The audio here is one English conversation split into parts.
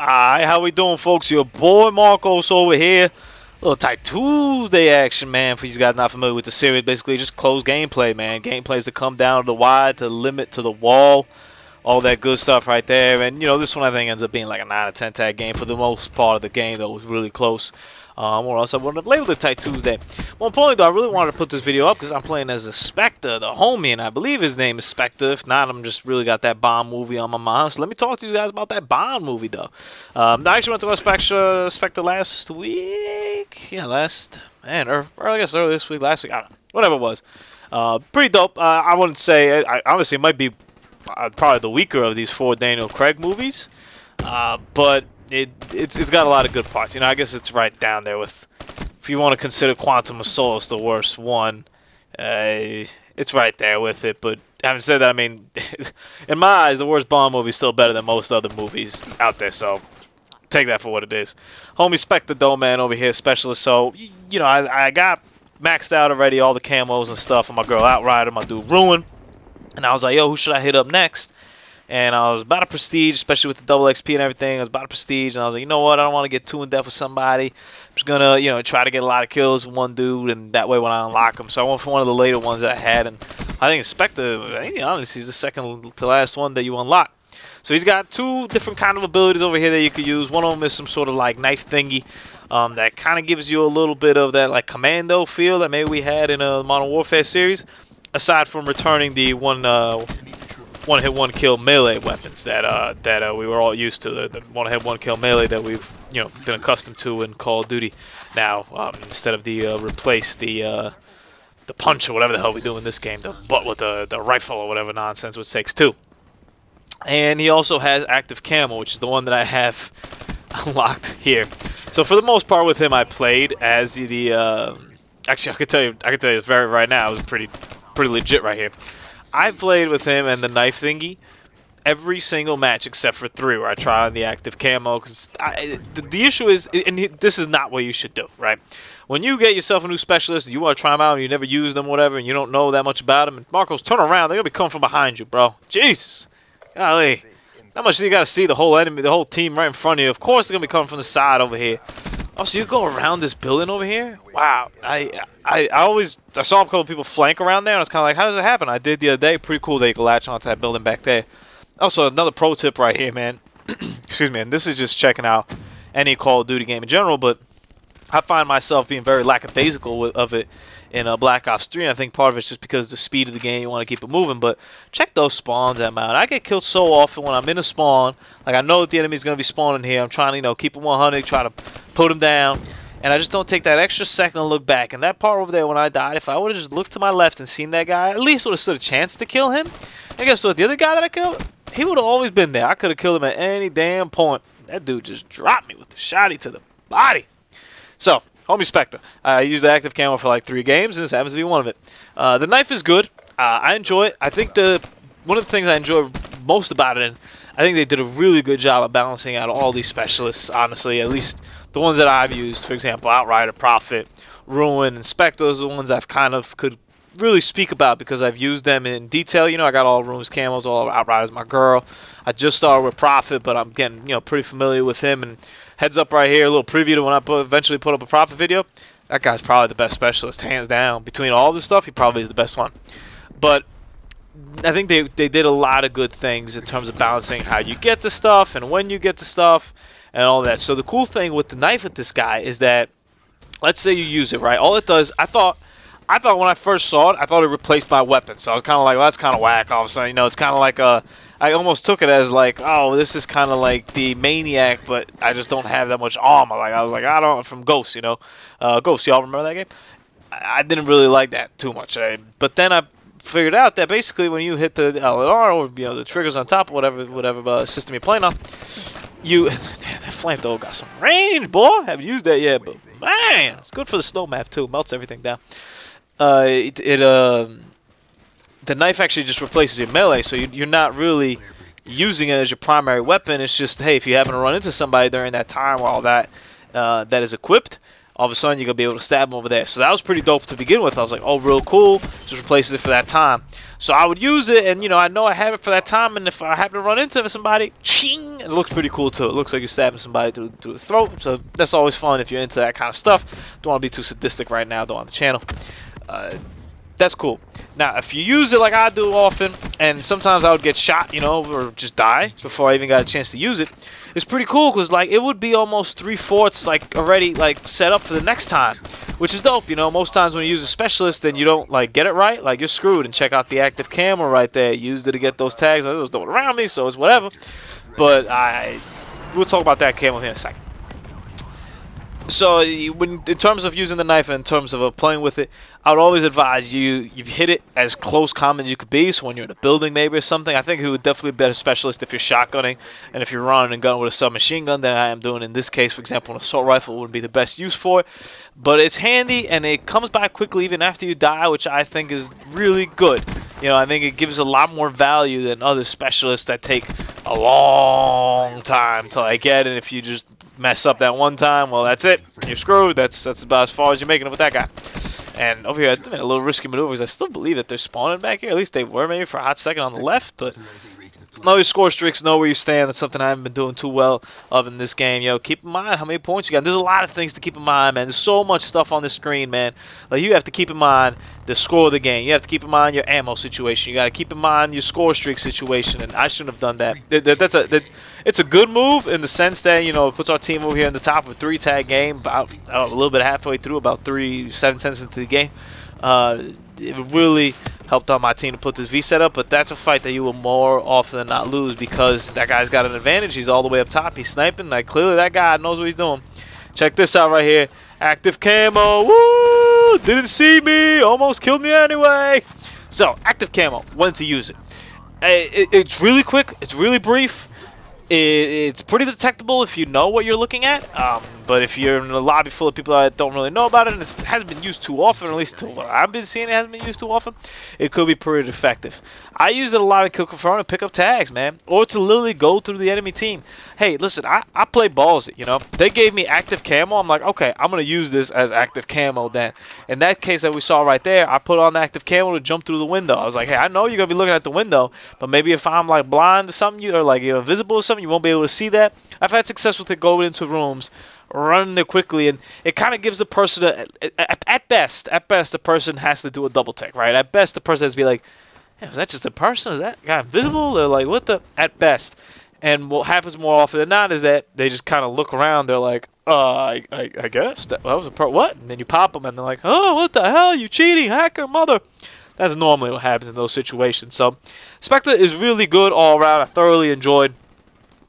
Alright, how we doing, folks? Your boy Marcos over here. Little tight Tuesday action, man. For you guys not familiar with the series, basically just closed gameplay, man. Gameplays that come down to the wide, to the limit, to the wall, all that good stuff right there. And you know, this one I think ends up being like a 9 out of 10 tag game for the most part of the game. That was really close. Or else I wouldn't have labeled it Tight Tuesday. More importantly, though, I really wanted to put this video up because I'm playing as a Spectre, the homie, and I believe his name is Spectre. If not, I'm just really got that Bond movie on my mind. So let me talk to you guys about that Bond movie, though. I actually went to go Spectre last week. Yeah, or I guess earlier this week, last week. I don't know. Whatever it was. Pretty dope. I wouldn't say, honestly, it might be probably the weaker of these 4 Daniel Craig movies. But it's got a lot of good parts. You know, I guess it's right down there with, if you want to consider Quantum of Solace the worst one, it's right there with it. But having said that, I mean, in my eyes, the worst Bond movie is still better than most other movies out there. So take that for what it is. Homie Spectre, though, man, over here, specialist. So, you know, I got maxed out already, all the camos and stuff on my girl Outrider, my dude Ruin. And I was like, yo, who should I hit up next? And I was about to prestige, especially with the double XP and everything. I was about to prestige, and I was like, you know what? I don't want to get too in depth with somebody. I'm just gonna, you know, try to get a lot of kills with one dude, and that way when I unlock him. So I went for one of the later ones that I had, and I think Spectre, honestly, he's the second to last one that you unlock. So he's got 2 different kind of abilities over here that you could use. One of them is some sort of like knife thingy that kind of gives you a little bit of that like commando feel that maybe we had in a Modern Warfare series. Aside from returning the one-hit, one-kill melee weapons that we were all used to, the one-hit, one-kill melee that we've been accustomed to in Call of Duty. Now, instead of the replace the punch or whatever the hell we do in this game, the butt with the rifle or whatever nonsense, which takes 2. And he also has active camo, which is the one that I have unlocked here. So for the most part with him, I played as the actually I could tell you right now, it was pretty legit right here. I played with him and the knife thingy every single match except for 3 where I tried on the active camo, because the issue is, and this is not what you should do, right? When you get yourself a new specialist and you want to try them out and you never use them, whatever, and you don't know that much about them, and Marcos, turn around, they're going to be coming from behind you, bro. Jesus. Golly. How much do you got to see the whole enemy, the whole team right in front of you? Of course they're going to be coming from the side over here. Oh, so you go around this building over here? Wow. I saw a couple of people flank around there, and I was kind of like, how does it happen? I did the other day. Pretty cool that you can latch onto that building back there. Also, another pro tip right here, man. Excuse me, and this is just checking out any Call of Duty game in general, but I find myself being very lackadaisical of it in Black Ops 3, and I think part of it's just because of the speed of the game, you want to keep it moving, but check those spawns out, man. I get killed so often when I'm in a spawn, like I know that the enemy's going to be spawning here, I'm trying to, keep him 100, try to put him down, and I just don't take that extra second to look back, and that part over there when I died, if I would have just looked to my left and seen that guy, at least would have stood a chance to kill him, and guess what, the other guy that I killed, he would have always been there. I could have killed him at any damn point. That dude just dropped me with the shotty to the body. So, homie Spectre. I used the active camo for like 3 games, and this happens to be one of it. The knife is good. I enjoy it. I think one of the things I enjoy most about it, and I think they did a really good job of balancing out all these specialists, honestly, at least the ones that I've used. For example, Outrider, Prophet, Ruin, and Spectre, those are the ones I've kind of could really speak about because I've used them in detail. I got all Ruin's camos, all Outriders, my girl. I just started with Prophet, but I'm getting, pretty familiar with him, and heads up right here, a little preview to when I eventually put up a Prophet video. That guy's probably the best specialist, hands down. Between all this stuff, he probably is the best one. But I think they did a lot of good things in terms of balancing how you get the stuff and when you get the stuff and all that. So the cool thing with the knife with this guy is that, let's say you use it, right? All it does, I thought when I first saw it, I thought it replaced my weapon. So I was kind of like, well, that's kind of whack. All of a sudden, it's kind of like I almost took it as like, oh, this is kind of like the Maniac, but I just don't have that much armor. Like I was like, I don't, from Ghost, Ghost. Y'all remember that game? I didn't really like that too much. But then I figured out that basically when you hit the LR or the triggers on top, whatever system you're playing on, that flamethrower got some range, boy. Haven't used that yet, but man, it's good for the snow map too. Melts everything down. The knife actually just replaces your melee, so you're not really using it as your primary weapon. It's just, hey, if you happen to run into somebody during that time while that is equipped, all of a sudden you're going to be able to stab them over there. So that was pretty dope to begin with. I was like, oh, real cool. Just replaces it for that time. So I would use it, and, you know, I know I have it for that time, and if I happen to run into somebody, ching, it looks pretty cool, too. It looks like you're stabbing somebody through the throat, so that's always fun if you're into that kind of stuff. Don't want to be too sadistic right now, though, on the channel. That's cool. Now, if you use it like I do often, and sometimes I would get shot, you know, or just die before I even got a chance to use it, it's pretty cool because, like, it would be almost 3/4, like, already, like, set up for the next time, which is dope, you know. Most times when you use a specialist and you don't, like, get it right, like, you're screwed. And check out the active camo right there. Used it to get those tags. I was doing around me, so it's whatever. But we'll talk about that camo here in a second. So in terms of using the knife and in terms of playing with it, I would always advise you hit it as close combat as you could be. So when you're in a building maybe or something, I think it would definitely be a better specialist if you're shotgunning, and if you're running and gunning with a submachine gun than I am doing in this case. For example, an assault rifle wouldn't be the best use for it, but it's handy and it comes back quickly even after you die, which I think is really good. You know, I think it gives a lot more value than other specialists that take a long time to like get, and if you just mess up that one time, well, that's it. You're screwed. That's about as far as you're making it with that guy. And over here, I made a little risky maneuvers. I still believe that they're spawning back here. At least they were maybe for a hot second on the left, but know your score streaks, know where you stand. That's something I haven't been doing too well of in this game. Yo, keep in mind how many points you got. There's a lot of things to keep in mind, man. There's so much stuff on the screen, man. Like, you have to keep in mind the score of the game. You have to keep in mind your ammo situation. You got to keep in mind your score streak situation, and I shouldn't have done that. It's a good move in the sense that, you know, it puts our team over here in the top of a 3-tag game, about a little bit halfway through, about 7/10 into the game. It really helped out my team to put this V set up, but that's a fight that you will more often than not lose because that guy's got an advantage. He's all the way up top. He's sniping. Like, clearly that guy knows what he's doing. Check this out right here. Active camo. Woo! Didn't see me. Almost killed me anyway. So, active camo. When to use it. It's really quick. It's really brief. It's pretty detectable if you know what you're looking at, but if you're in a lobby full of people that don't really know about it and it hasn't been used too often, or at least to what I've been seeing, it hasn't been used too often, it could be pretty effective. I use it a lot in kill confirm to pick up tags, man, or to literally go through the enemy team. Hey, listen, I play ballsy, you know. They gave me active camo. I'm like, okay, I'm going to use this as active camo then. In that case that we saw right there, I put on active camo to jump through the window. I was like, hey, I know you're going to be looking at the window, but maybe if I'm like blind to something, or like you're invisible or something, you won't be able to see that. I've had success with it going into rooms, running there quickly, and it kind of gives the person, at best, the person has to do a double take, right? At best, the person has to be like, hey, was that just a person? Is that guy invisible? Or like, what the? At best. And what happens more often than not is that they just kind of look around. They're like, I guess that was a what? And then you pop them, and they're like, oh, what the hell? You cheating, hacker, mother. That's normally what happens in those situations. So, Spectre is really good all around. I thoroughly enjoyed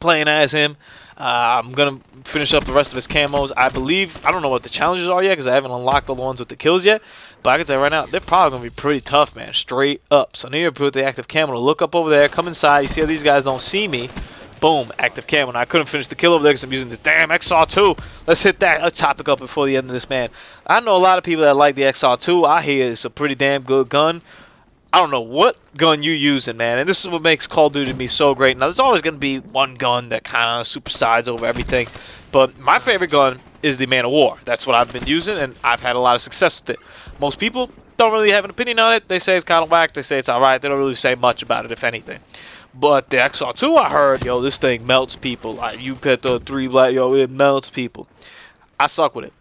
playing as him. I'm going to finish up the rest of his camos. I don't know what the challenges are yet because I haven't unlocked all the ones with the kills yet. But I can say right now, they're probably going to be pretty tough, man. Straight up. So now you put the active camo to look up over there, come inside. You see how these guys don't see me. Boom, active camo. And I couldn't finish the kill over there because I'm using this damn XR2. Let's hit that topic up before the end of this, man. I know a lot of people that like the XR2. I hear it's a pretty damn good gun. I don't know what gun you're using, man, and this is what makes Call of Duty to me so great. Now, there's always going to be one gun that kind of supersides over everything, but my favorite gun is the Man of War. That's what I've been using, and I've had a lot of success with it. Most people don't really have an opinion on it. They say it's kind of whack. They say it's all right. They don't really say much about it, if anything. But the XR2, I heard, yo, this thing melts people. Like, you get the 3 black, yo, it melts people. I suck with it.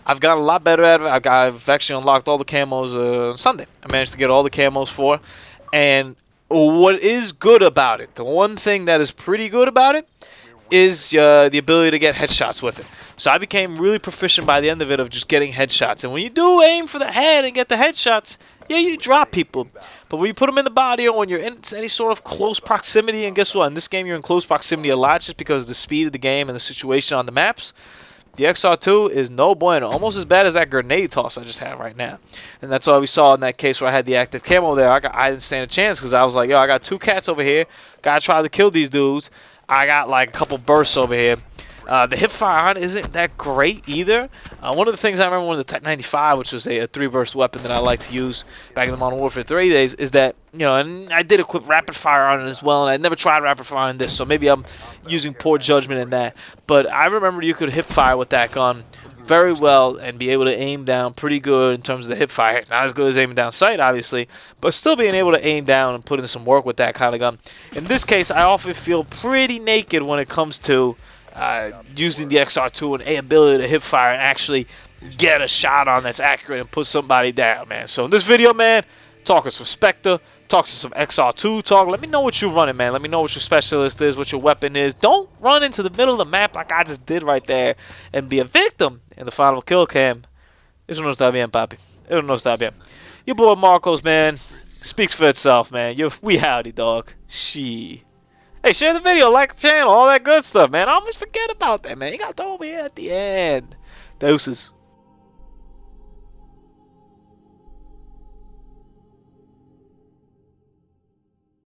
I've gotten a lot better at it. I've actually unlocked all the camos on Sunday. I managed to get all the camos for. And what is good about it, the one thing that is pretty good about it, is the ability to get headshots with it. So I became really proficient by the end of it of just getting headshots. And when you do aim for the head and get the headshots, yeah, you drop people. But when you put them in the body or when you're in any sort of close proximity, and guess what? In this game, you're in close proximity a lot just because of the speed of the game and the situation on the maps. The XR2 is no bueno. Almost as bad as that grenade toss I just had right now. And that's all we saw in that case where I had the active camo there. I didn't stand a chance because I was like, yo, I got 2 cats over here. Gotta try to kill these dudes. I got like a couple bursts over here. The hip fire on isn't that great either. One of the things I remember with the Type 95, which was a 3-burst weapon that I like to use back in the Modern Warfare 3 days, is that, you know, and I did equip rapid fire on it as well, and I never tried rapid fire on this, so maybe I'm using poor judgment in that. But I remember you could hip fire with that gun very well and be able to aim down pretty good in terms of the hip fire. Not as good as aiming down sight, obviously, but still being able to aim down and put in some work with that kind of gun. In this case, I often feel pretty naked when it comes to using the XR2 and a ability to hip fire and actually get a shot on that's accurate and put somebody down, man. So in this video, man, talking some Spectre, talk some XR2 talk. Let me know what you're running, man. Let me know what your specialist is, what your weapon is. Don't run into the middle of the map like I just did right there and be a victim in the final kill cam. Eso no está bien, papi. Eso no está bien. Your boy Marcos, man, speaks for itself, man. We howdy, dog. She. Hey, share the video, like the channel, all that good stuff, man. I always forget about that, man. You got to throw me at the end. Deuces.